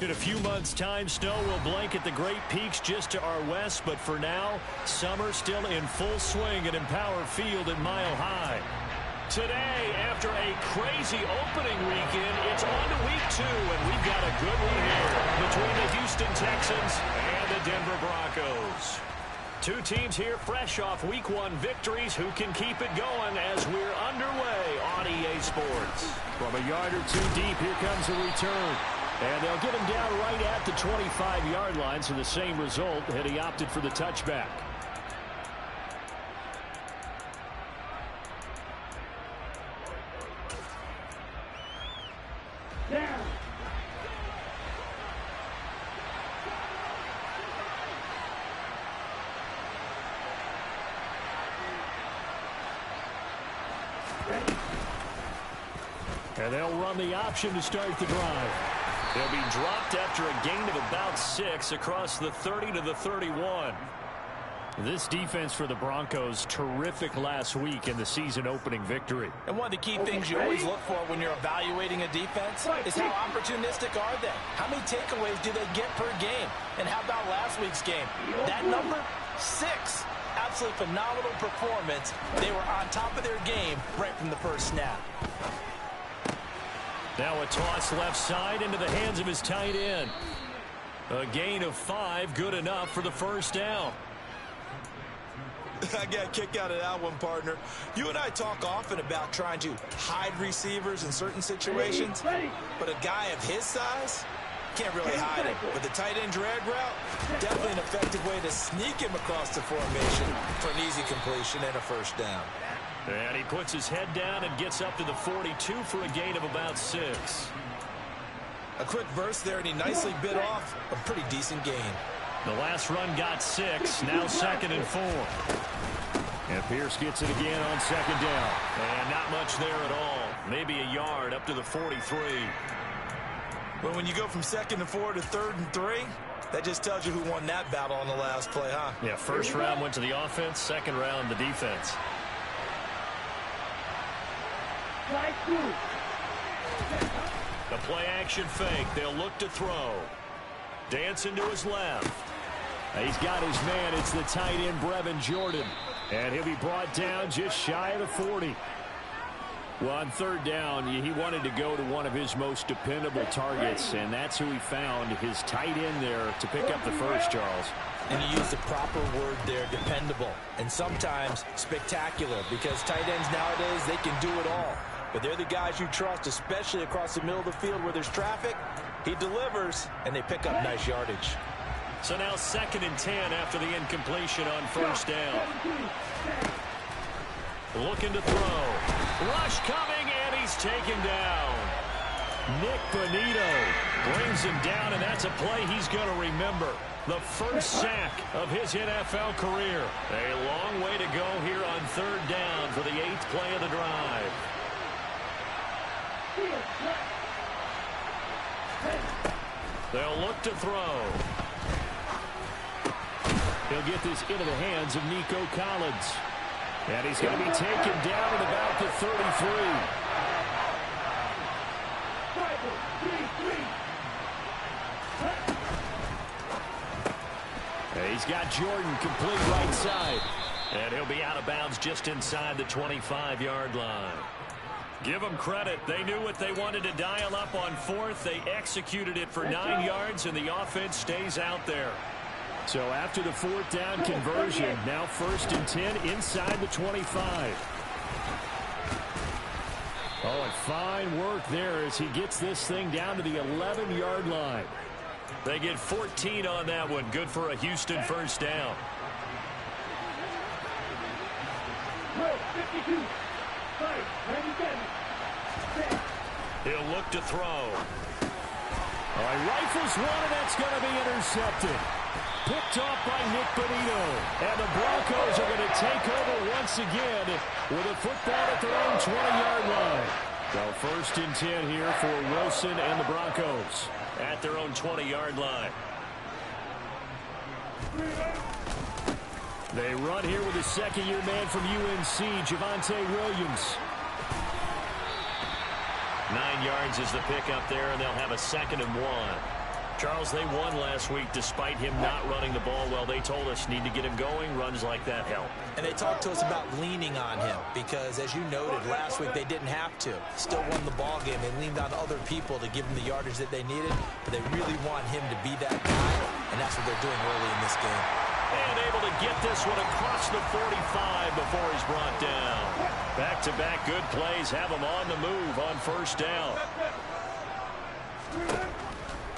In a few months' time, snow will blanket the Great Peaks just to our west, but for now, summer still in full swing at Empower Field at Mile High. Today, after a crazy opening weekend, it's on to week 2, and we've got a good one here between the Houston Texans and the Denver Broncos. Two teams here fresh off week 1 victories who can keep it going as we're underway on EA Sports. From a yard or two deep, here comes the return. And they'll get him down right at the 25-yard line, so the same result had he opted for the touchback. Down. And they'll run the option to start the drive. They'll be dropped after a gain of about 6 across the 30 to the 31. This defense for the Broncos, terrific last week in the season-opening victory. And one of the key things you always look for when you're evaluating a defense is how opportunistic are they? How many takeaways do they get per game? And how about last week's game? That number? 6. Absolutely phenomenal performance. They were on top of their game right from the first snap. Now a toss left side into the hands of his tight end. A gain of 5, good enough for the first down. I got a kick out of that one, partner. You and I talk often about trying to hide receivers in certain situations, but a guy of his size can't really hide him. But the tight end drag route, definitely an effective way to sneak him across the formation for an easy completion and a first down. And he puts his head down and gets up to the 42 for a gain of about 6. A quick burst there, and he nicely bit off a pretty decent gain. The last run got 6, now 2nd and 4. And Pierce gets it again on 2nd down. And not much there at all. Maybe a yard up to the 43. But when you go from 2nd and 4 to 3rd and 3, that just tells you who won that battle on the last play, huh? Yeah, first round went to the offense, second round the defense. The play action fake. They'll look to throw. Dancing to his left. He's got his man. It's the tight end, Brevin Jordan. And he'll be brought down just shy of the 40. Well, on 3rd down, he wanted to go to one of his most dependable targets, and that's who he found, his tight end there, to pick up the first, Charles. And you use the proper word there, dependable. And sometimes spectacular, because tight ends nowadays, they can do it all. But they're the guys you trust, especially across the middle of the field where there's traffic. He delivers, and they pick up nice yardage. So now 2nd and 10 after the incompletion on first down. Looking to throw. Rush coming, and he's taken down. Nick Bonito brings him down, and that's a play he's going to remember. The first sack of his NFL career. A long way to go here on 3rd down for the 8th play of the drive. They'll look to throw. He'll get this into the hands of Nico Collins. And he's going to be taken down at about the 33. He's got Jordan complete right side. And he'll be out of bounds just inside the 25-yard line. Give them credit. They knew what they wanted to dial up on 4th. They executed it for 9 yards, and the offense stays out there. So after the 4th down conversion, now 1st and 10 inside the 25. Oh, and fine work there as he gets this thing down to the 11-yard line. They get 14 on that one. Good for a Houston first down. He'll look to throw. All right, rifles one, and that's going to be intercepted. Picked off by Nick Bonito. And the Broncos are going to take over once again with a football at their own 20-yard line. So 1st and 10 here for Wilson and the Broncos at their own 20-yard line. They run here with a second-year man from UNC, Javonte Williams. 9 yards is the pickup there, and they'll have a 2nd and 1. Charles, they won last week despite him not running the ball well. They told us need to get him going. Runs like that help. And they talked to us about leaning on him because, as you noted, last week they didn't have to. Still won the ball game. They leaned on other people to give them the yardage that they needed, but they really want him to be that guy, and that's what they're doing early in this game. And able to get this one across the 45 before he's brought down. Back-to-back good plays have him on the move on 1st down.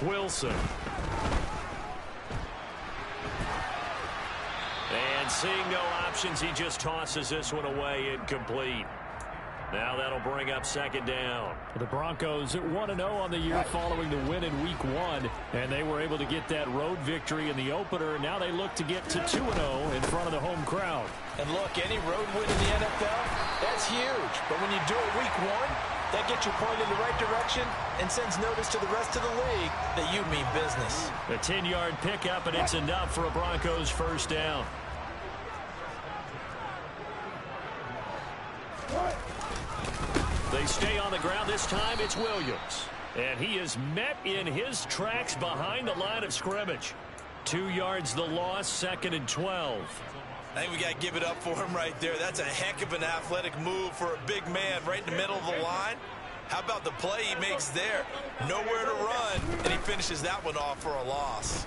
Wilson. And seeing no options, he just tosses this one away, incomplete. Now that'll bring up 2nd down. The Broncos at 1-0 on the year following the win in Week 1, and they were able to get that road victory in the opener. Now they look to get to 2-0 in front of the home crowd. And look, any road win in the NFL, that's huge. But when you do it Week 1, that gets you pointed in the right direction and sends notice to the rest of the league that you mean business. A 10-yard pickup, and it's enough for a Broncos 1st down. They stay on the ground. This time it's Williams. And he is met in his tracks behind the line of scrimmage. 2 yards the loss, 2nd and 12. I think we got to give it up for him right there. That's a heck of an athletic move for a big man right in the middle of the line. How about the play he makes there? Nowhere to run, and he finishes that one off for a loss.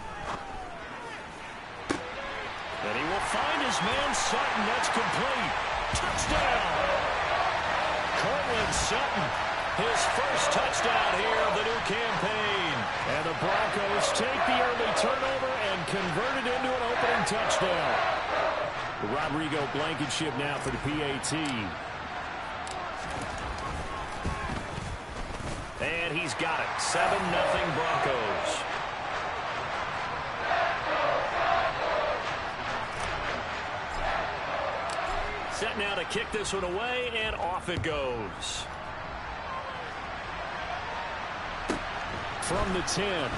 And he will find his man Sutton. That's complete. Touchdown! Cortland Sutton, his first touchdown here of the new campaign. And the Broncos take the early turnover and convert it into an opening touchdown. Rodrigo Blankenship now for the PAT. And he's got it. 7-0 Broncos. Set now to kick this one away, and off it goes. From the 10.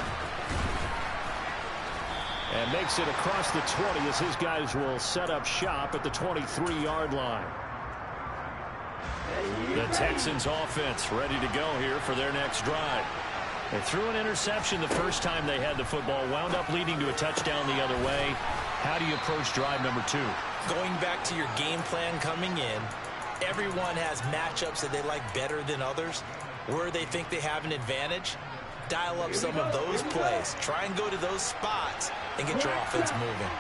And makes it across the 20 as his guys will set up shop at the 23-yard line. The Texans offense ready to go here for their next drive. They threw an interception the first time they had the football, wound up leading to a touchdown the other way. How do you approach drive number 2? Going back to your game plan coming in, everyone has matchups that they like better than others. Where they think they have an advantage, dial up some of those plays. Try and go to those spots and get your offense moving.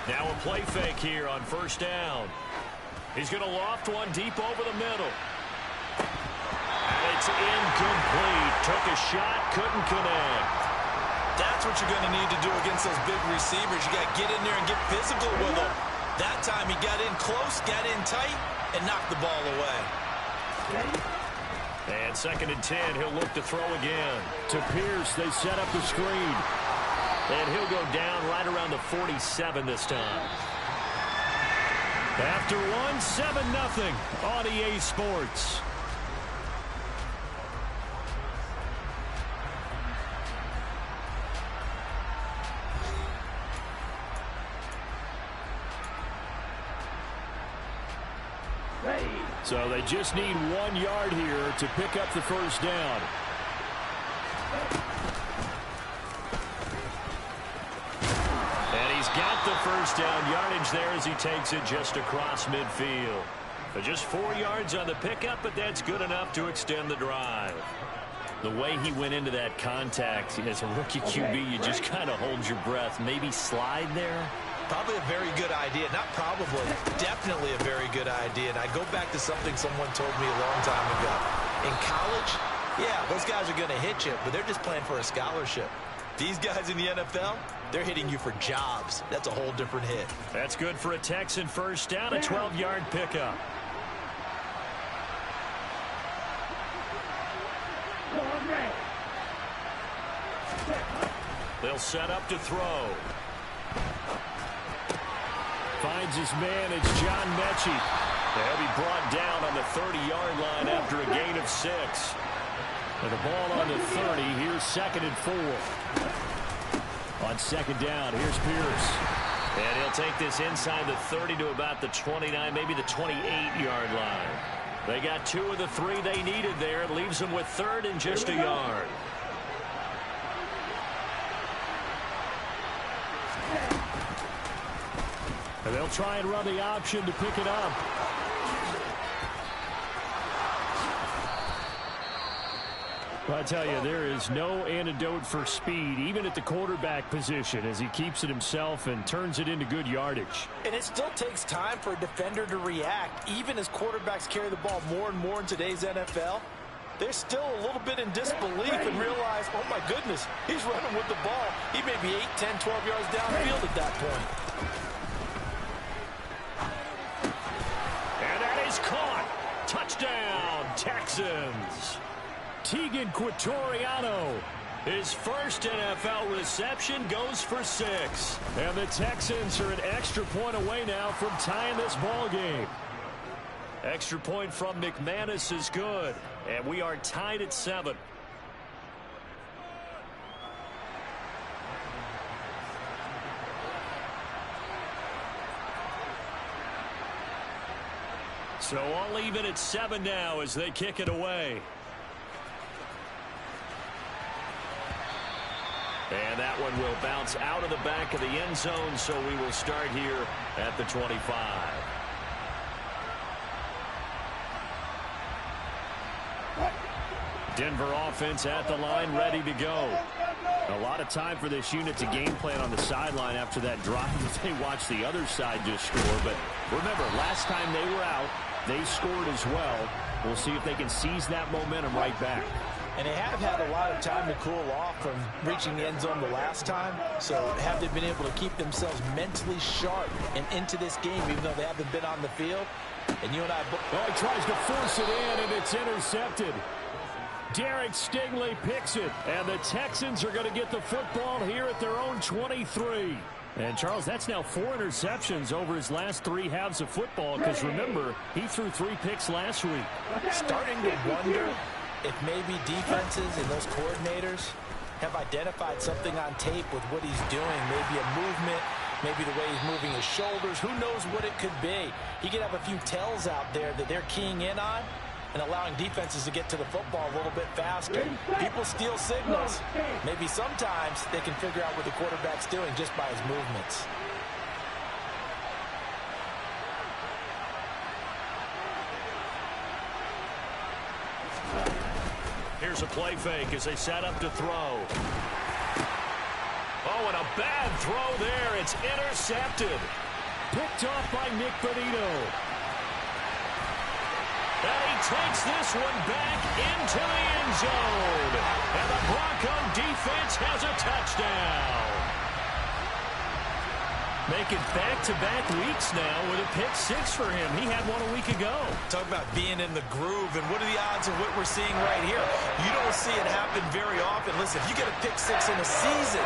Now a play fake here on 1st down. He's going to loft one deep over the middle. It's incomplete. Took a shot, couldn't connect. That's what you're going to need to do against those big receivers. You got to get in there and get physical with them. That time he got in close, got in tight, and knocked the ball away. And 2nd and 10, he'll look to throw again. To Pierce, they set up the screen. And he'll go down right around the 47 this time. After one, 7-0 on EA Sports. So they just need 1 yard here to pick up the 1st down. And he's got the 1st down yardage there as he takes it just across midfield. But just 4 yards on the pickup, but that's good enough to extend the drive. The way he went into that contact as a rookie QB, you just kind of hold your breath. Maybe slide there. Probably a very good idea. Not probably. Definitely a very good idea. And I go back to something someone told me a long time ago. In college, yeah, those guys are going to hit you, but they're just playing for a scholarship. These guys in the NFL, they're hitting you for jobs. That's a whole different hit. That's good for a Texan 1st down, a 12-yard pickup. They'll set up to throw. Finds his man. It's John Mechie. They'll be brought down on the 30-yard line after a gain of 6. And the ball on the 30. Here's 2nd and 4. On 2nd down, here's Pierce. And he'll take this inside the 30 to about the 29, maybe the 28-yard line. They got 2 of the 3 they needed there. It leaves them with 3rd and just a yard. And they'll try and run the option to pick it up. I tell you, there is no antidote for speed, even at the quarterback position, as he keeps it himself and turns it into good yardage. And it still takes time for a defender to react. Even as quarterbacks carry the ball more and more in today's NFL, they're still a little bit in disbelief and realize, oh my goodness, he's running with the ball. He may be 8, 10, 12 yards downfield at that point. And that is caught. Touchdown, Texans. Tegan Quitoriano. His first NFL reception goes for 6. And the Texans are an extra point away now from tying this ball game. Extra point from McManus is good. And we are tied at 7. So all even at 7 now as they kick it away. And that one will bounce out of the back of the end zone, so we will start here at the 25. Denver offense at the line, ready to go. A lot of time for this unit to game plan on the sideline after that drive. They watched the other side just score. But remember, last time they were out, they scored as well. We'll see if they can seize that momentum right back. And they have had a lot of time to cool off from reaching the end zone the last time. So have they been able to keep themselves mentally sharp and into this game, even though they haven't been on the field? And you and I... Oh, he tries to force it in, and it's intercepted. Derek Stingley picks it, and the Texans are going to get the football here at their own 23. And, Charles, that's now 4 interceptions over his last 3 halves of football, because, remember, he threw 3 picks last week. Starting to wonder if maybe defenses and those coordinators have identified something on tape with what he's doing, maybe a movement, maybe the way he's moving his shoulders. Who knows what it could be? He could have a few tells out there that they're keying in on and allowing defenses to get to the football a little bit faster. People steal signals. Maybe sometimes they can figure out what the quarterback's doing just by his movements. Here's a play fake as they set up to throw. Oh, and a bad throw there. It's intercepted. Picked off by Nick Bonito. And he takes this one back into the end zone. And the Bronco defense has a touchdown. Making back-to-back weeks now with a pick 6 for him. He had one a week ago. Talk about being in the groove, and what are the odds of what we're seeing right here? You don't see it happen very often. Listen, if you get a pick 6 in a season,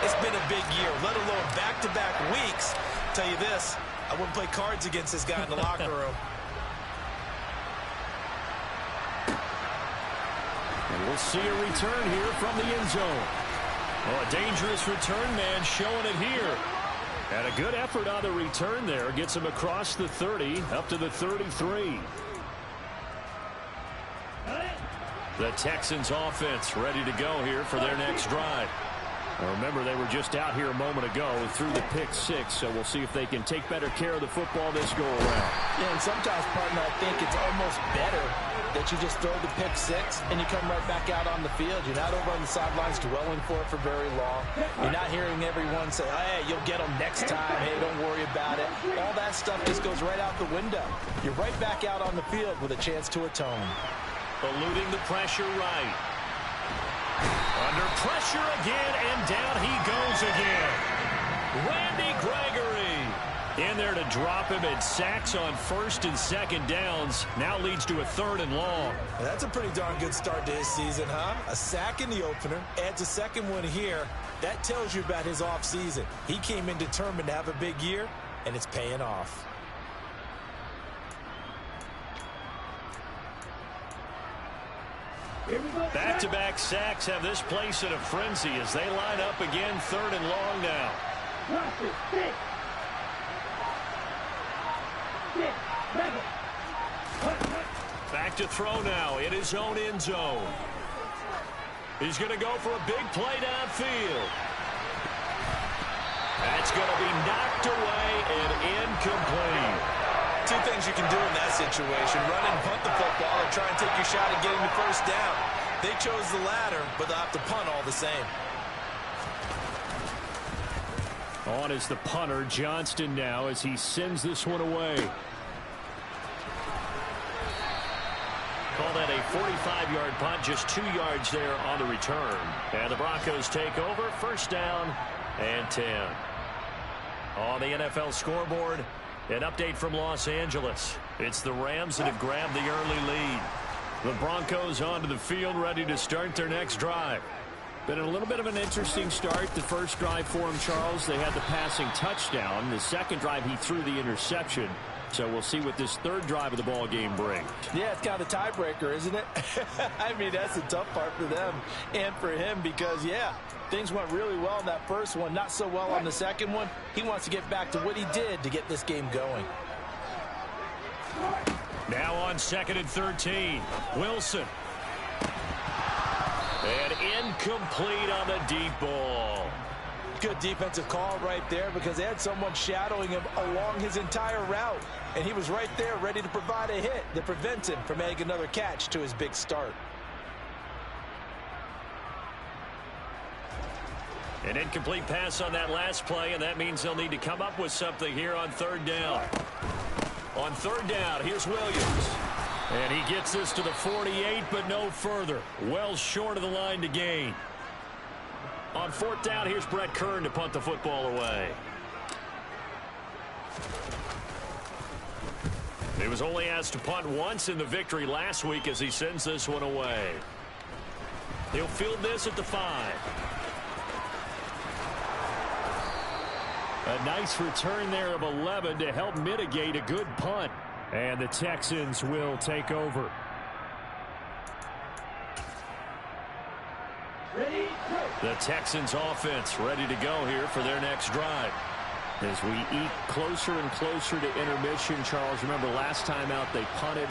it's been a big year, let alone back-to-back weeks. I'll tell you this, I wouldn't play cards against this guy in the locker room. And we'll see a return here from the end zone. Oh, a dangerous return man showing it here. And a good effort on the return there. Gets him across the 30, up to the 33. The Texans offense ready to go here for their next drive. Now remember, they were just out here a moment ago through the pick 6, so we'll see if they can take better care of the football this go-around. Yeah, and sometimes, partner, I think it's almost better that you just throw the pick 6 and you come right back out on the field. You're not over on the sidelines dwelling for it for very long. You're not hearing everyone say, hey, you'll get them next time. Hey, don't worry about it. All that stuff just goes right out the window. You're right back out on the field with a chance to atone. Eluding the pressure right. Under pressure again, and down he goes again. Randy Gregory in there to drop him, and sacks on 1st and 2nd downs. Now leads to a 3rd and long. That's a pretty darn good start to his season, huh? A sack in the opener, adds a 2nd one here. That tells you about his offseason. He came in determined to have a big year, and it's paying off. Back-to-back sacks have this place in a frenzy as they line up again, 3rd and long now. to throw now in his own end zone. He's going to go for a big play downfield. That's going to be knocked away and incomplete. Two things you can do in that situation: run and punt the football, or try and take your shot at getting the first down. They chose the latter, but they'll have to punt all the same. On is the punter, Johnston, now as he sends this one away. Call that a 45-yard punt, just 2 yards there on the return. And the Broncos take over, first down and 10. On the NFL scoreboard, an update from Los Angeles. It's the Rams that have grabbed the early lead. The Broncos onto the field, ready to start their next drive. Been a little bit of an interesting start. The first drive for him, Charles, they had the passing touchdown. The second drive, he threw the interception. So we'll see what this third drive of the ball game brings. Yeah, it's kind of the tiebreaker, isn't it? I mean, that's the tough part for them and for him because, yeah, things went really well in that first one, not so well on the second one. He wants to get back to what he did to get this game going. Now on 2nd and 13, Wilson. And incomplete on the deep ball. Good defensive call right there because they had someone shadowing him along his entire route. And he was right there ready to provide a hit that prevents him from adding another catch to his big start. An incomplete pass on that last play, and that means they'll need to come up with something here on third down. On third down, here's Williams. And he gets this to the 48, but no further. Well short of the line to gain. On fourth down, here's Brett Kern to punt the football away. He was only asked to punt once in the victory last week as he sends this one away. He'll field this at the 5. A nice return there of 11 to help mitigate a good punt. And the Texans will take over. The Texans offense ready to go here for their next drive. As we eat closer and closer to intermission, Charles, remember last time out they punted.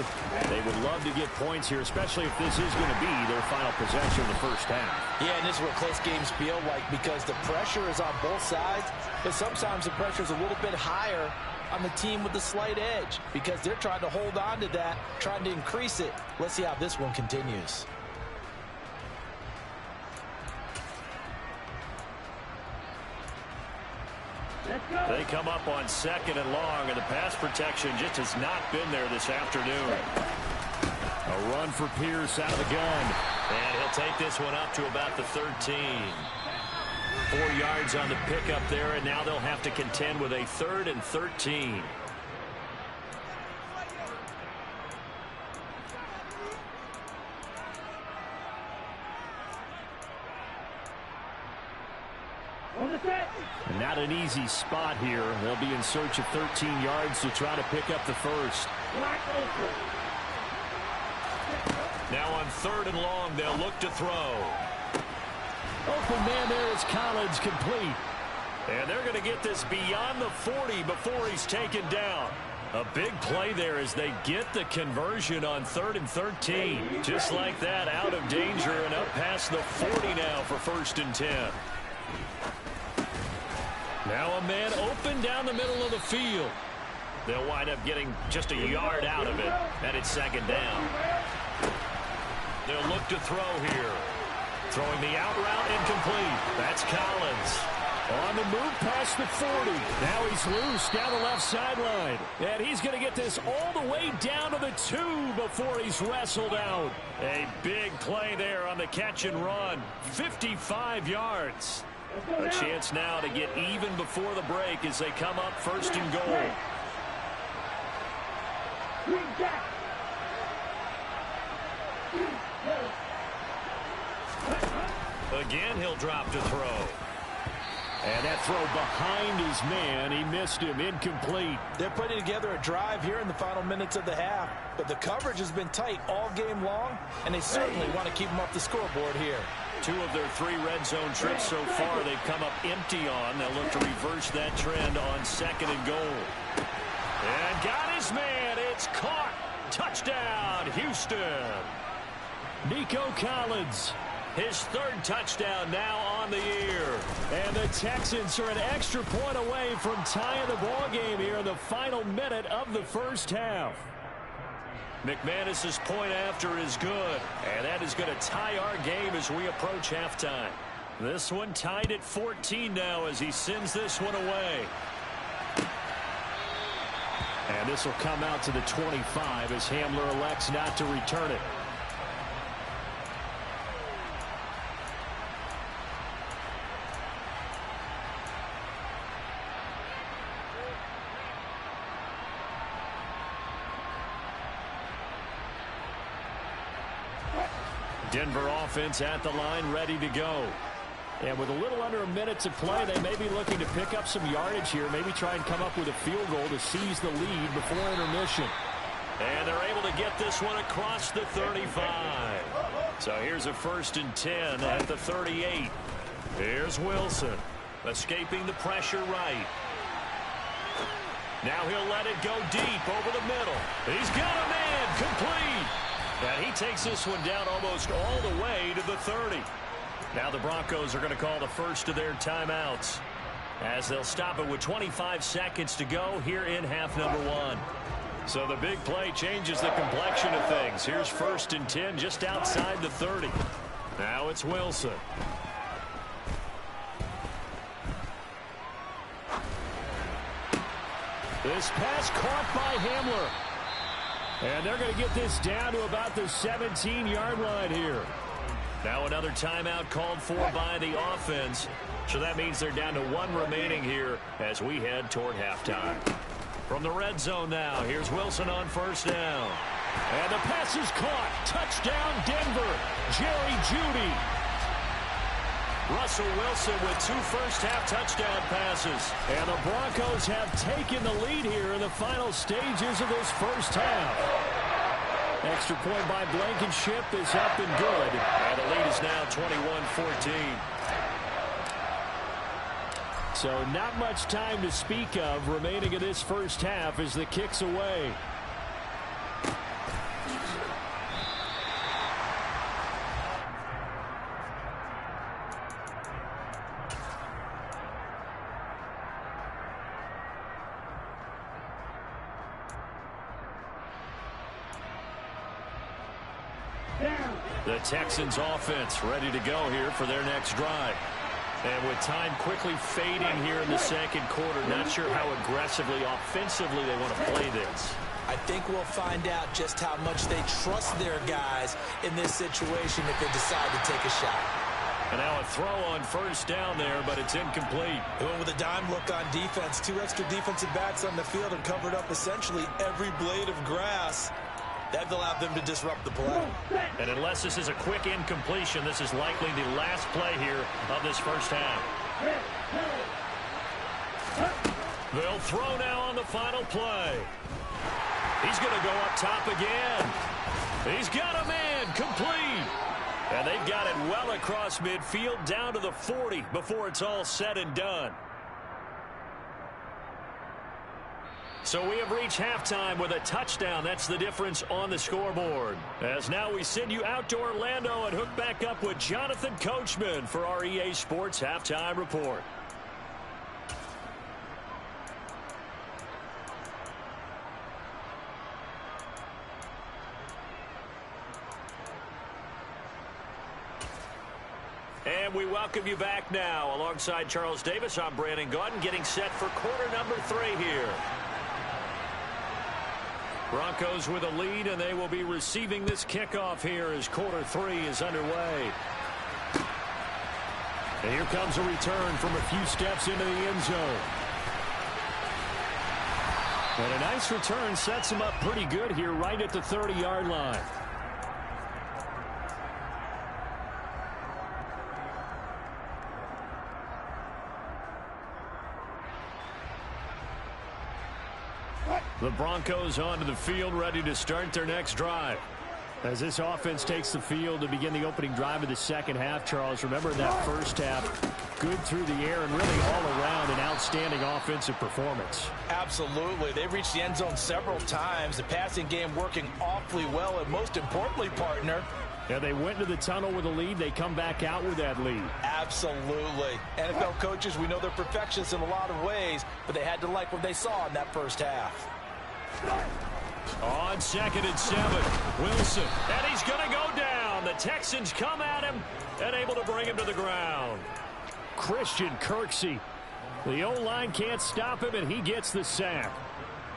They would love to get points here, especially if this is going to be their final possession of the first half. Yeah, and this is what close games feel like because the pressure is on both sides, but sometimes the pressure is a little bit higher on the team with the slight edge because they're trying to hold on to that, trying to increase it. Let's see how this one continues. They come up on 2nd and long, and the pass protection just has not been there this afternoon. A run for Pierce out of the gun. And he'll take this one up to about the 13. 4 yards on the pickup there, and now they'll have to contend with a 3rd and 13. And not an easy spot here. They'll be in search of 13 yards to try to pick up the first. Now on 3rd and long, they'll look to throw. Open man there is Collins, complete. And they're going to get this beyond the 40 before he's taken down. A big play there as they get the conversion on 3rd and 13. Just like that, out of danger and up past the 40 now for 1st and 10. Now a man open down the middle of the field. They'll wind up getting just a yard out of it, and it's 2nd down. They'll look to throw here. Throwing the out route incomplete. That's Collins. On the move past the 40. Now he's loose down the left sideline. And he's going to get this all the way down to the 2 before he's wrestled out. A big play there on the catch and run. 55 yards. A chance now to get even before the break as they come up 1st and goal. Again, he'll drop to throw. And that throw behind his man. He missed him. Incomplete. They're putting together a drive here in the final minutes of the half. But the coverage has been tight all game long, and they certainly want to keep them off the scoreboard here. 2 of their 3 red zone trips so far they've come up empty on. They'll look to reverse that trend on 2nd and goal. And got his man. It's caught. Touchdown, Houston. Nico Collins, his third touchdown now on the year. And the Texans are an extra point away from tying the ball game here in the final minute of the first half. McManus's point after is good, and that is going to tie our game as we approach halftime. This one tied at 14 now as he sends this one away. And this will come out to the 25 as Hamler elects not to return it. Denver offense at the line, ready to go. And with a little under a minute to play, they may be looking to pick up some yardage here, maybe try and come up with a field goal to seize the lead before intermission. And they're able to get this one across the 35. So here's a 1st and 10 at the 38. Here's Wilson, escaping the pressure right. Now he'll let it go deep over the middle. He's got a man, complete. And he takes this one down almost all the way to the 30. Now the Broncos are going to call the first of their timeouts as they'll stop it with 25 seconds to go here in half number 1. So the big play changes the complexion of things. Here's 1st and 10 just outside the 30. Now it's Wilson. This pass caught by Hamler. And they're going to get this down to about the 17-yard line here. Now another timeout called for by the offense. So that means they're down to 1 remaining here as we head toward halftime. From the red zone now, here's Wilson on 1st down. And the pass is caught. Touchdown, Denver. Jerry Jeudy. Russell Wilson with 2 first-half touchdown passes. And the Broncos have taken the lead here in the final stages of this first half. Extra point by Blankenship is up and good. And the lead is now 21-14. So not much time to speak of remaining in this first half as the kick's away. The Texans offense ready to go here for their next drive. And with time quickly fading here in the second quarter, not sure how aggressively, offensively they want to play this. I think we'll find out just how much they trust their guys in this situation if they decide to take a shot. And now a throw on 1st down there, but it's incomplete. They went with a dime look on defense. 2 extra defensive backs on the field and covered up essentially every blade of grass. That allowed them to disrupt the play. And unless this is a quick incompletion, this is likely the last play here of this first half. They'll throw now on the final play. He's going to go up top again. He's got a man, complete. And they've got it well across midfield down to the 40 before it's all said and done. So we have reached halftime with a touchdown. That's the difference on the scoreboard. As now we send you out to Orlando and hook back up with Jonathan Coachman for our EA Sports Halftime Report. And we welcome you back now. Alongside Charles Davis, I'm Brandon Gaudin, getting set for quarter number 3 here. Broncos with a lead, and they will be receiving this kickoff here as quarter 3 is underway. And here comes a return from a few steps into the end zone. And a nice return sets him up pretty good here right at the 30-yard line. The Broncos onto the field ready to start their next drive. As this offense takes the field to begin the opening drive of the second half, Charles, remember in that first half, good through the air and really all around an outstanding offensive performance. Absolutely. They reached the end zone several times. The passing game working awfully well, and most importantly, partner, yeah, they went to the tunnel with a lead. They come back out with that lead. Absolutely. NFL coaches, we know they're perfectionists in a lot of ways, but they had to like what they saw in that first half. On 2nd and 7, Wilson, and he's going to go down. The Texans come at him and able to bring him to the ground. Christian Kirksey. The O-line can't stop him, and he gets the sack.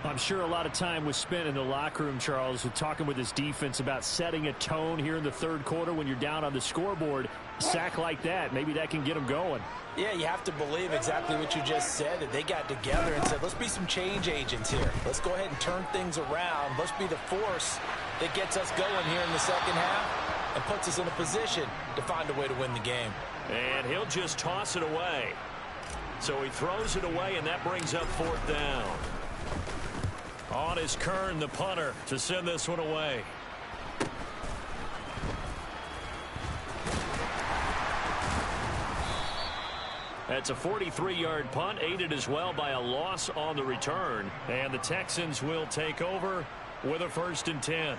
I'm sure a lot of time was spent in the locker room, Charles, talking with his defense about setting a tone here in the third quarter when you're down on the scoreboard. A sack like that, maybe that can get them going. Yeah, you have to believe exactly what you just said, that they got together and said, let's be some change agents here. Let's go ahead and turn things around. Let's be the force that gets us going here in the second half and puts us in a position to find a way to win the game. And he'll just toss it away. So he throws it away, and that brings up 4th down. On is Kern, the punter, to send this one away. That's a 43-yard punt, aided as well by a loss on the return. And the Texans will take over with a 1st and 10.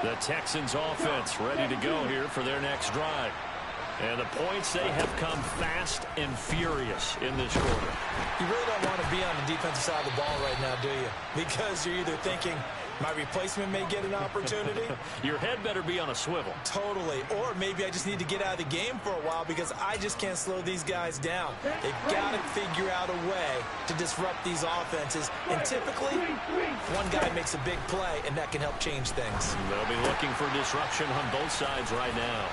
The Texans offense ready to go here for their next drive. And the points, they have come fast and furious in this quarter. You really don't want to be on the defensive side of the ball right now, do you? Because you're either thinking, my replacement may get an opportunity. Your head better be on a swivel. Totally. Or maybe I just need to get out of the game for a while because I just can't slow these guys down. They've got to figure out a way to disrupt these offenses. And typically, one guy makes a big play, and that can help change things. They'll be looking for disruption on both sides right now.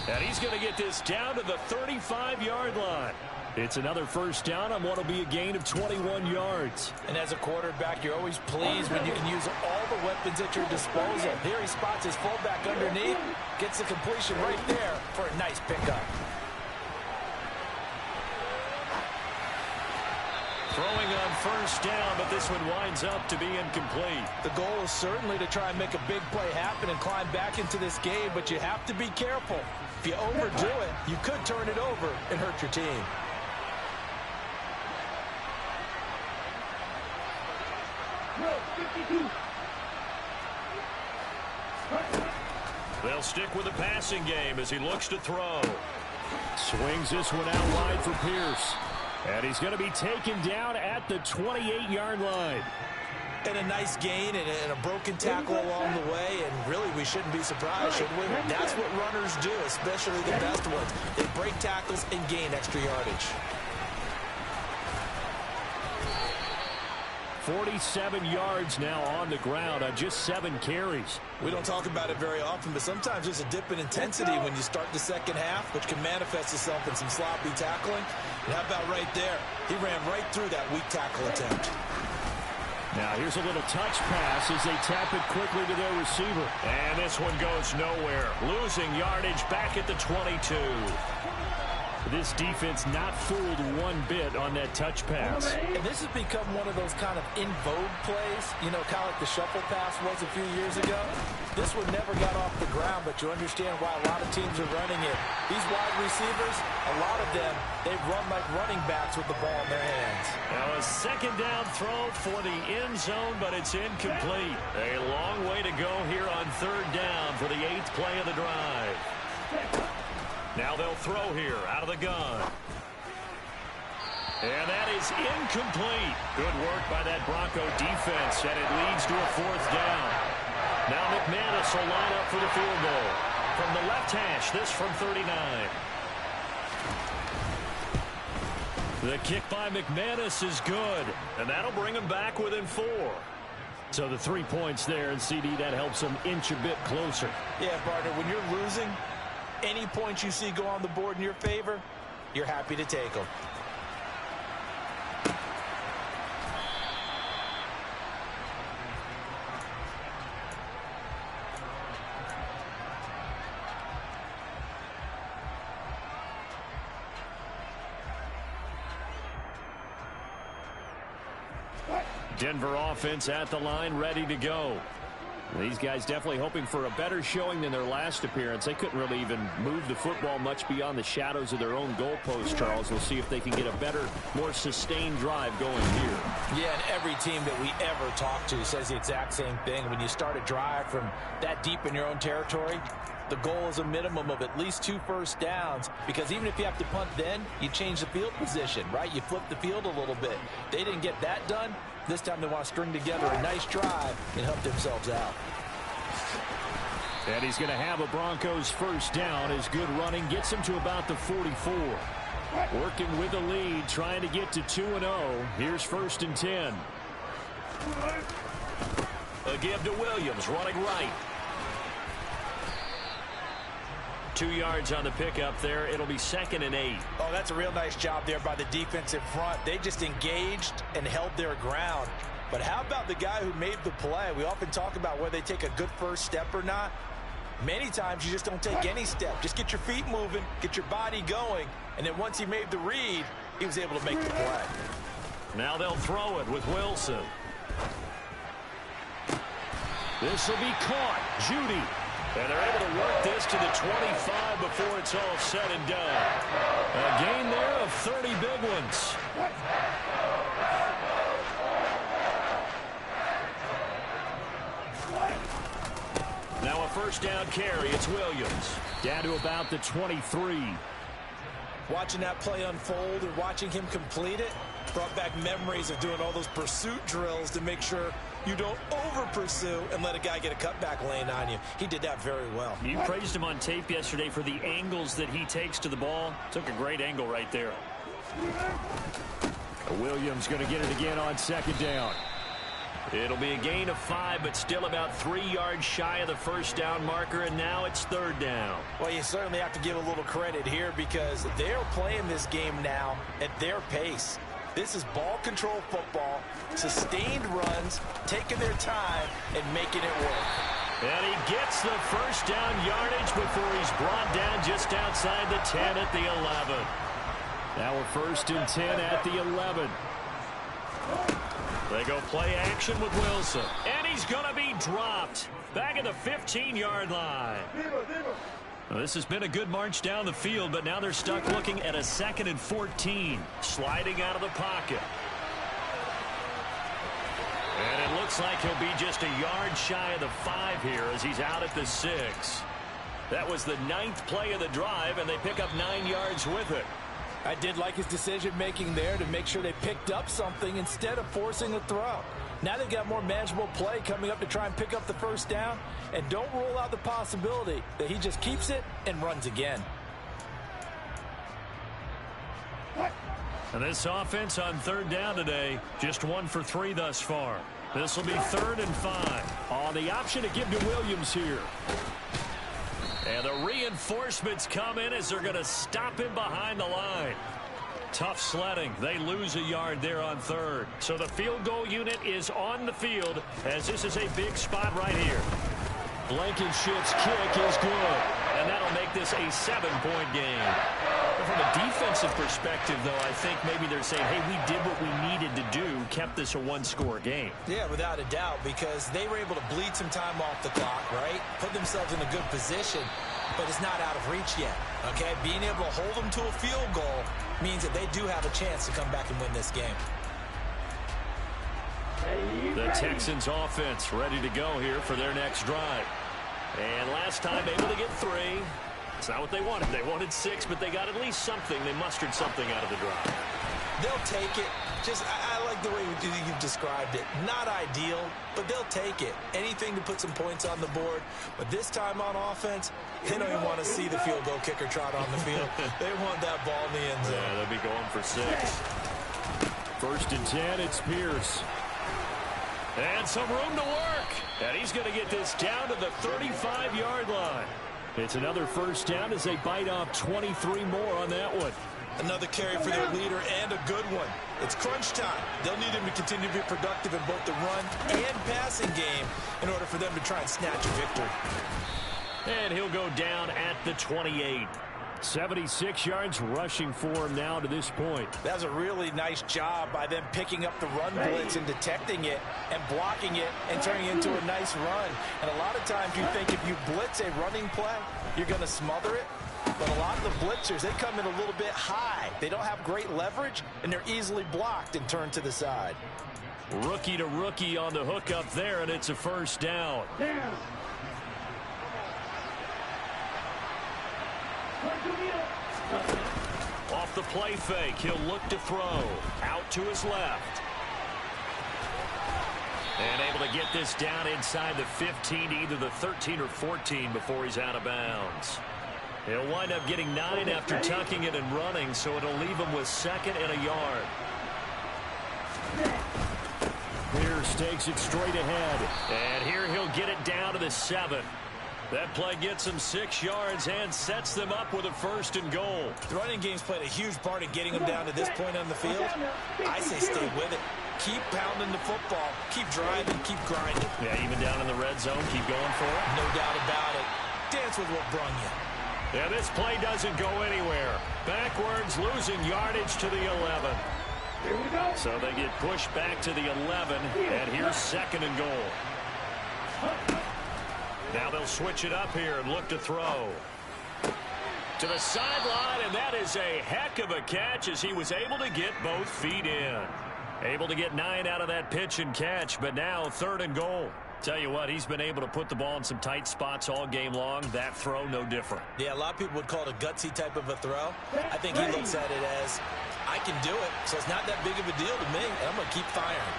And he's going to get this down to the 35-yard line. It's another 1st down on what will be a gain of 21 yards. And as a quarterback, you're always pleased when you can use all the weapons at your disposal. Here he spots his fullback underneath, gets the completion right there for a nice pickup. Throwing on 1st down, but this one winds up to be incomplete. The goal is certainly to try and make a big play happen and climb back into this game, but you have to be careful. If you overdo it, you could turn it over and hurt your team. They'll stick with the passing game as he looks to throw. Swings this one out wide for Pierce. And he's going to be taken down at the 28-yard line. And a nice gain and a broken tackle along the way, and really we shouldn't be surprised, should we? That's what runners do, especially the best ones. They break tackles and gain extra yardage. 47 yards now on the ground on just 7 carries. We don't talk about it very often, but sometimes there's a dip in intensity when you start the second half, which can manifest itself in some sloppy tackling. And how about right there? He ran right through that weak tackle attempt. Now here's a little touch pass as they tap it quickly to their receiver. And this one goes nowhere. Losing yardage back at the 22. This defense not fooled one bit on that touch pass. And this has become one of those kind of in vogue plays, you know, kind of like the shuffle pass was a few years ago. This one never got off the ground, but you understand why a lot of teams are running it. These wide receivers, a lot of them, they run like running backs with the ball in their hands. Now a 2nd down throw for the end zone, but it's incomplete. A long way to go here on 3rd down for the 8th play of the drive. Now they'll throw here out of the gun. And that is incomplete. Good work by that Bronco defense, and it leads to a 4th down. Now McManus will line up for the field goal. From the left hash, this from 39. The kick by McManus is good, and that'll bring him back within 4. So the 3 points there, and CD, that helps them inch a bit closer. Yeah, partner, when you're losing, any points you see go on the board in your favor, you're happy to take them. Denver offense at the line, ready to go. These guys definitely hoping for a better showing than their last appearance. They couldn't really even move the football much beyond the shadows of their own goalpost, Charles. We'll see if they can get a better, more sustained drive going here. Yeah, and every team that we ever talk to says the exact same thing. When you start a drive from that deep in your own territory, the goal is a minimum of at least 2 first downs, because even if you have to punt then, you change the field position, right? You flip the field a little bit. They didn't get that done. This time they want to string together a nice drive and help themselves out. And he's going to have a Broncos first down. His good running gets him to about the 44. Working with the lead, trying to get to 2-0. Here's 1st and 10. A give to Williams, running right. 2 yards on the pickup there. It'll be 2nd and 8. Oh, that's a real nice job there by the defensive front. They just engaged and held their ground. But how about the guy who made the play? We often talk about whether they take a good first step or not. Many times you just don't take any step. Just get your feet moving, get your body going, and then once he made the read, he was able to make the play. Now they'll throw it with Wilson. This will be caught. Judy. And they're able to work this to the 25 before it's all said and done. A gain there of 30 big ones. Now a first down carry. It's Williams. Down to about the 23. Watching that play unfold and watching him complete it brought back memories of doing all those pursuit drills to make sure you don't over-pursue and let a guy get a cutback lane on you. He did that very well. You praised him on tape yesterday for the angles that he takes to the ball. Took a great angle right there. Williams going to get it again on 2nd down. It'll be a gain of 5, but still about 3 yards shy of the first down marker, and now it's 3rd down. Well, you certainly have to give a little credit here because they're playing this game now at their pace. This is ball control football, sustained runs, taking their time, and making it work. And he gets the first down yardage before he's brought down just outside the 10 at the 11. Now we're 1st and 10 at the 11. They go play action with Wilson. And he's going to be dropped back at the 15-yard line. Well, this has been a good march down the field, but now they're stuck looking at a 2nd and 14. Sliding out of the pocket. And it looks like he'll be just a yard shy of the 5 here as he's out at the 6. That was the 9th play of the drive, and they pick up 9 yards with it. I did like his decision-making there to make sure they picked up something instead of forcing a throw. Now they've got more manageable play coming up to try and pick up the first down, and don't rule out the possibility that he just keeps it and runs again. And this offense on 3rd down today, just 1 for 3 thus far. This will be 3rd and 5. On the option to give to Williams here. And the reinforcements come in as they're going to stop him behind the line. Tough sledding. They lose a yard there on 3rd. So the field goal unit is on the field as this is a big spot right here. Blankenship's kick is good. And that'll make this a 7-point game. From a defensive perspective, though, I think maybe they're saying, hey, we did what we needed to do, kept this a 1-score game. Yeah, without a doubt, because they were able to bleed some time off the clock, right? Put themselves in a good position, but it's not out of reach yet, okay? Being able to hold them to a field goal means that they do have a chance to come back and win this game. The Texans offense ready to go here for their next drive. And last time able to get 3. It's not what they wanted. They wanted 6, but they got at least something. They mustered something out of the drive. They'll take it. I like the way you've described it. Not ideal, but they'll take it. Anything to put some points on the board. But this time on offense, they don't even want to see the field goal kicker trot on the field. They want that ball in the end zone. Yeah, they'll be going for 6. 1st and 10, it's Pierce. And some room to work. And he's going to get this down to the 35-yard line. It's another first down as they bite off 23 more on that one. Another carry for their leader and a good one. It's crunch time. They'll need him to continue to be productive in both the run and passing game in order for them to try and snatch a victory. And he'll go down at the 28. 76 yards rushing for him now to this point. That's a really nice job by them picking up the run blitz and detecting it and blocking it and turning it into a nice run. And a lot of times you think if you blitz a running play, you're going to smother it. But a lot of the blitzers, they come in a little bit high. They don't have great leverage, and they're easily blocked and turned to the side. Rookie to rookie on the hook up there, and it's a first down. Off the play fake, he'll look to throw. Out to his left. And able to get this down inside the 15, either the 13 or 14 before he's out of bounds. He'll wind up getting 9 after tucking it and running, so it'll leave him with 2nd and a yard. Pierce takes it straight ahead. And here he'll get it down to the 7. That play gets him 6 yards and sets them up with a 1st and goal. The running game's played a huge part in getting them down to this point on the field. I say stay with it. Keep pounding the football. Keep driving. Keep grinding. Yeah, even down in the red zone, keep going for it. No doubt about it. Dance with what brung you. Yeah, this play doesn't go anywhere. Backwards, losing yardage to the 11. Here we go. So they get pushed back to the 11, and here's 2nd and goal. Now they'll switch it up here and look to throw. To the sideline, and that is a heck of a catch as he was able to get both feet in. Able to get 9 out of that pitch and catch, but now 3rd and goal. Tell you what, he's been able to put the ball in some tight spots all game long. That throw, no different. Yeah, a lot of people would call it a gutsy type of a throw. I think he looks at it as, I can do it, so it's not that big of a deal to me, and I'm going to keep firing.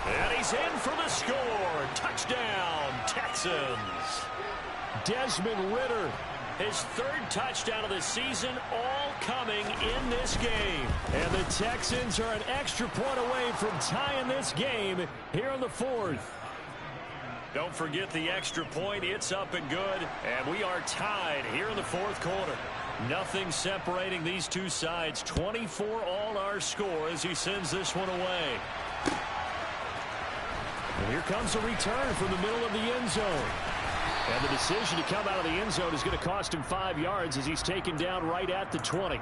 And he's in for the score. Touchdown, Texans. Desmond Ridder, his 3rd touchdown of the season, all coming in this game. And the Texans are an extra point away from tying this game here in the 4th. Don't forget the extra point. It's up and good. And we are tied here in the 4th quarter. Nothing separating these two sides. 24 all our score as he sends this one away. And here comes a return from the middle of the end zone. And the decision to come out of the end zone is going to cost him 5 yards as he's taken down right at the 20.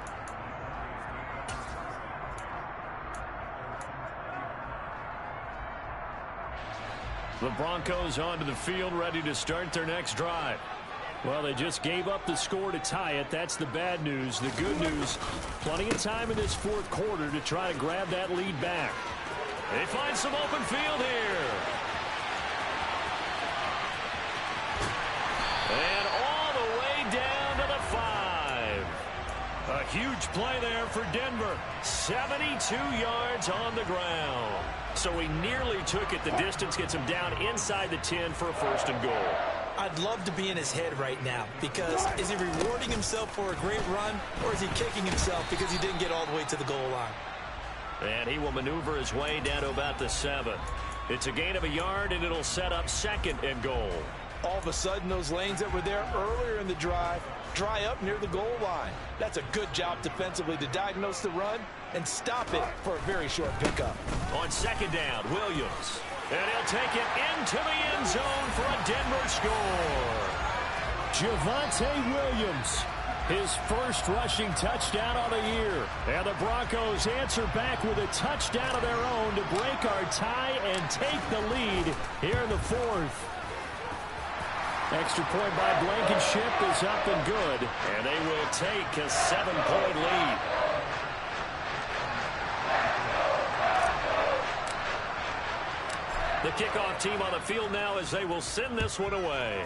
The Broncos onto the field, ready to start their next drive. Well, they just gave up the score to tie it. That's the bad news. The good news, plenty of time in this 4th quarter to try to grab that lead back. They find some open field here. And all the way down to the 5. A huge play there for Denver. 72 yards on the ground. So he nearly took it the distance, gets him down inside the 10 for a 1st and goal. I'd love to be in his head right now because is he rewarding himself for a great run or is he kicking himself because he didn't get all the way to the goal line? And he will maneuver his way down to about the 7. It's a gain of a yard, and it'll set up 2nd and goal. All of a sudden, those lanes that were there earlier in the drive dry up near the goal line. That's a good job defensively to diagnose the run and stop it for a very short pickup. On 2nd down, Williams. And he'll take it into the end zone for a Denver score. Javonte Williams. His 1st rushing touchdown of the year. And the Broncos answer back with a touchdown of their own to break our tie and take the lead here in the 4th. Extra point by Blankenship is up and good. And they will take a 7-point lead. The kickoff team on the field now as they will send this one away.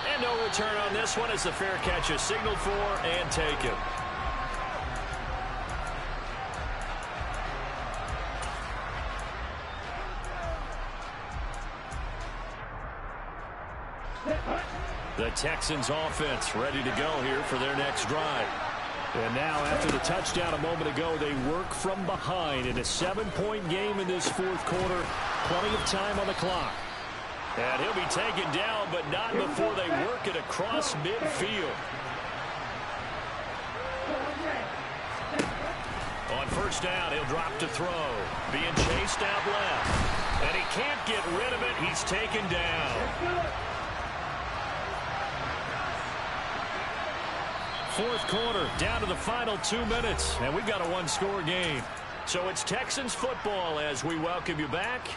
And no return on this one as the fair catch is signaled for and taken. The Texans offense ready to go here for their next drive. And now after the touchdown a moment ago, they work from behind in a 7-point game in this 4th quarter. Plenty of time on the clock. And he'll be taken down, but not before they work it across midfield. On 1st down, he'll drop to throw. Being chased out left. And he can't get rid of it. He's taken down. Fourth quarter, down to the final 2 minutes, and we've got a one-score game. So it's Texans football as we welcome you back.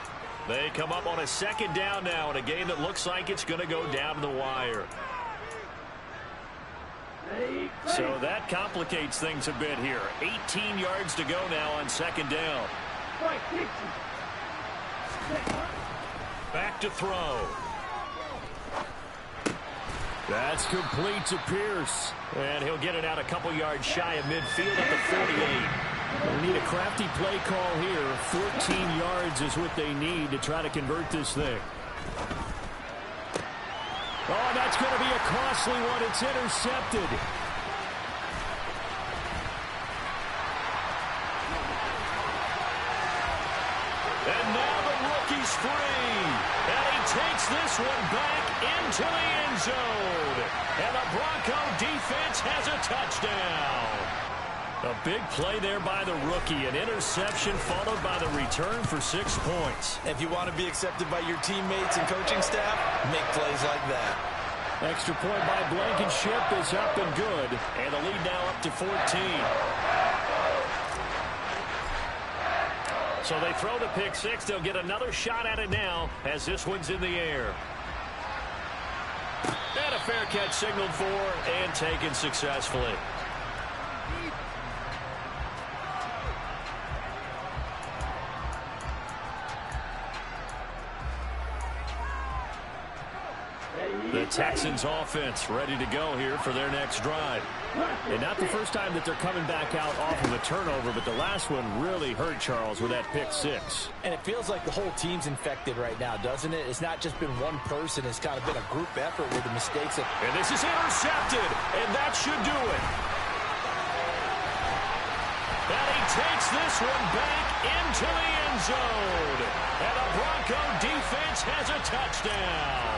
They come up on a second down now in a game that looks like it's going to go down to the wire. So that complicates things a bit here. 18 yards to go now on second down. Back to throw. That's complete to Pierce. And he'll get it out a couple yards shy of midfield at the 48. They need a crafty play call here. 14 yards is what they need to try to convert this thing. Oh, that's going to be a costly one. It's intercepted. And now the rookie's free. And he takes this one back into the end zone. And the Bronco defense has a touchdown. A big play there by the rookie. An interception followed by the return for 6 points. If you want to be accepted by your teammates and coaching staff, make plays like that. Extra point by Blankenship is up and good. And the lead now up to 14. So they throw the pick six. They'll get another shot at it now as this one's in the air. And a fair catch signaled for and taken successfully. The Texans offense ready to go here for their next drive. And not the first time that they're coming back out off of a turnover, but the last one really hurt Charles with that pick six. And it feels like the whole team's infected right now, doesn't it? It's not just been one person. It's kind of been a group effort with the mistakes. And this is intercepted, and that should do it. And he takes this one back into the end zone. And the Bronco defense has a touchdown.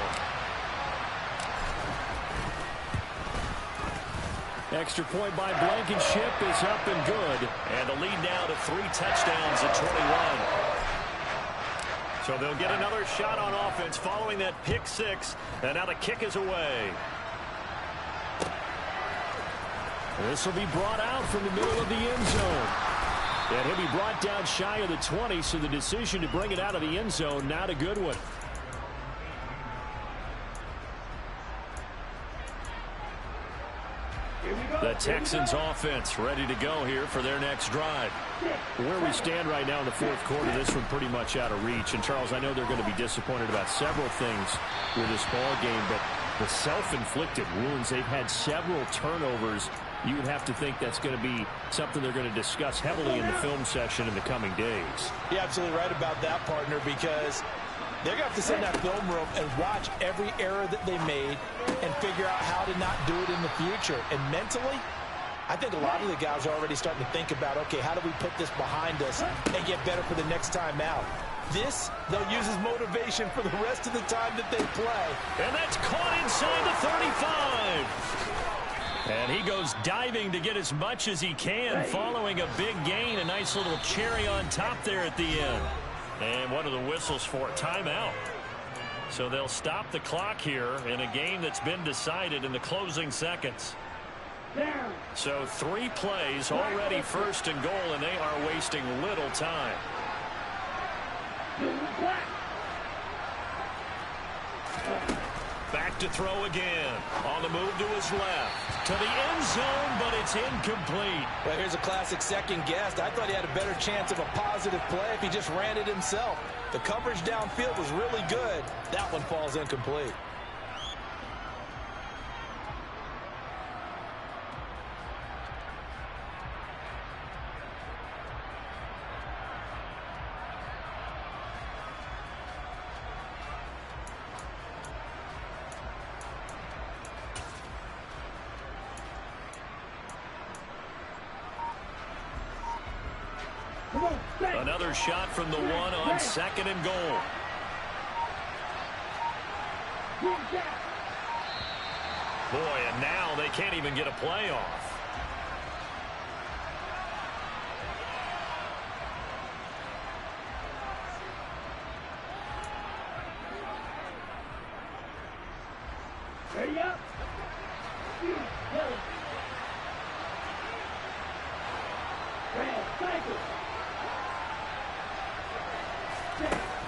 Extra point by Blankenship is up and good. And the lead now to 3 touchdowns at 21. So they'll get another shot on offense following that pick six. And now the kick is away. This will be brought out from the middle of the end zone. And he'll be brought down shy of the 20, so the decision to bring it out of the end zone, not a good one. The Texans offense ready to go here for their next drive. Where we stand right now in the fourth quarter, this one pretty much out of reach. And, Charles, I know they're going to be disappointed about several things with this ball game, but the self-inflicted wounds, they've had several turnovers. You would have to think that's going to be something they're going to discuss heavily in the film session in the coming days. You're absolutely right about that, partner, because they're going to have to sit in that film room and watch every error that they made and figure out how to not do it in the future. And mentally, I think a lot of the guys are already starting to think about, okay, how do we put this behind us and get better for the next time out? This, they'll use as motivation for the rest of the time that they play. And that's caught inside the 35. And he goes diving to get as much as he can following a big gain. A nice little cherry on top there at the end. And one of the whistles for a timeout. So they'll stop the clock here in a game that's been decided in the closing seconds. So 3 plays already first and goal, and they are wasting little time. Back to throw again. On the move to his left. To the end zone, but it's incomplete. Well, here's a classic second guess. I thought he had a better chance of a positive play if he just ran it himself. The coverage downfield was really good. That one falls incomplete. Another shot from the one on second and goal. Boy, and now they can't even get a play off.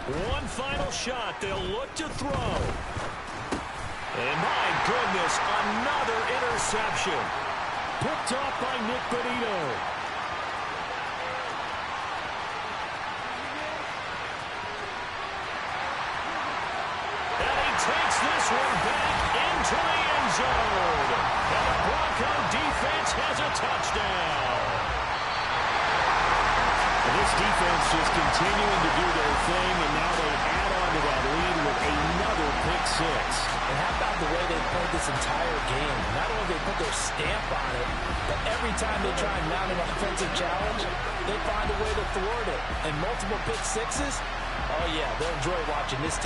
One final shot. They'll look to throw. And my goodness, another interception. Picked off by Nick Bonito. And he takes this one back into the end zone. And the Bronco defense has a touchdown. This defense just continuing to do their thing, and now they add on to that lead with another pick six. And how about the way they played this entire game? Not only they put their stamp on it, but every time they try and mount an offensive challenge, they find a way to thwart it. And multiple pick sixes, oh yeah, they'll enjoy watching this tape.